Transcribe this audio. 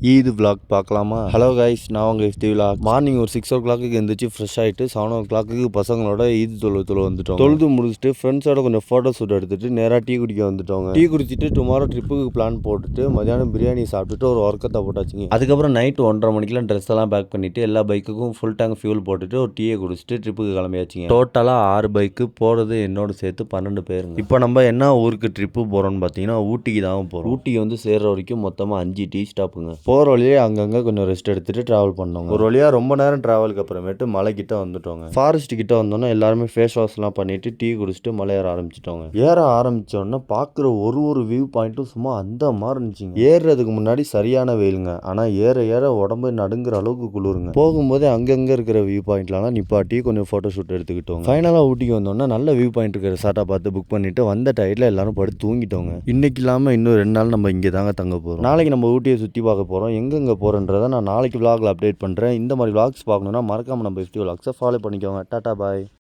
ஈது vlog பார்க்கலாமா? Hello guys, நான் உங்கள் FD vlog. மார்னிங் ஒரு 6 o'clock எழுந்திரிச்சு ஃப்ரெஷ் ஆகிட்டு 7 o'clock பசங்களோட ஈது தொழுவத்தில் வந்துட்டோம். தொழுது முடிச்சுட்டு ஃப்ரெண்ட்ஸோட கொஞ்சம் ஃபோட்டோ ஷூட் எடுத்துட்டு நேராக டீ குடிக்க வந்துட்டோங்க. டீ குடிச்சிட்டு டுமாரோ ட்ரிப்புக்கு பிளான் போட்டுட்டு மதியானம் பிரியாணி சாப்பிட்டுட்டு ஒரு ஒர்க்கத்தை போட்டாச்சுங்க. அதுக்கப்புறம் நைட்டு 1:30 மணிக்கெலாம் ட்ரெஸ் எல்லாம் பேக் பண்ணிட்டு எல்லா பைக்குக்கும் ஃபுல் டேங்க் ஃபியூல் போட்டுட்டு ஒரு டீயை குடிச்சிட்டு ட்ரிப்புக்கு கிளம்பியாச்சுங்க. டோட்டலாக 6 பைக்கு போகிறது என்னோட சேர்த்து 12 பேருங்க. இப்போ நம்ம என்ன ஊருக்கு ட்ரிப்பு போகிறோம்னு பார்த்தீங்கன்னா ஊட்டிக்கு தான் போகிறோம். ஊட்டிக்கு வந்து சேர்ற வரைக்கும் மொத்தமாக 5 டீ ஸ்டாப்புங்க. போகிற வழியே அங்கங்கே கொஞ்சம் ரெஸ்ட் எடுத்துட்டு ட்ராவல் பண்ணோங்க. ஒரு வழியாக ரொம்ப நேரம் ட்ராவலுக்கு அப்புறமேட்டு மலைக்கிட்ட வந்துட்டோங்க. ஃபாரஸ்ட் கிட்ட வந்தோன்னா எல்லாருமே ஃபேஸ் வாஷ்லாம் பண்ணிட்டு டீ குடிச்சிட்டு மலை ஏற ஆரம்பிச்சிட்டோங்க. ஏற ஆரம்பிச்சோன்னா பார்க்குற ஒரு வியூ பாயிண்ட்டும் சும்மா அந்த மாதிரி இருந்துச்சுங்க. ஏறுறதுக்கு முன்னாடி சரியான வெயிலுங்க, ஆனால் ஏற ஏற உடம்பு நடுங்கிற அளவுக்கு குளிருங்க. போகும்போதே அங்கங்கே இருக்கிற வியூ பாயிண்ட்லாம் நிப்பாட்டி கொஞ்சம் ஃபோட்டோ ஷூட் எடுத்துக்கிட்டோம். ஃபைனலாக ஊட்டிக்கு வந்தோன்னா நல்ல வியூ பாயிண்ட் இருக்கிற ரிசார்ட்டாக பார்த்து புக் பண்ணிட்டு வந்த டயர்டில் எல்லாரும் படுத்து தூங்கிட்டோங்க. இன்னைக்கு இல்லாமல் இன்னும் 2 நாள் நம்ம இங்கே தாங்க தங்க போகிறோம். நாளைக்கு நம்ம ஊட்டியை சுற்றி பார்க்க போகிறோம். எங்கெங்கே போகிறன்றதை நான் நாளைக்கு vlogல அப்டேட் பண்ணுறேன். இந்த மாதிரி vlogs பார்க்கணுன்னா மறக்காமல் நம்ம FD vlogsஸை ஃபாலோ பண்ணிக்கோங்க. டாடா பாய்.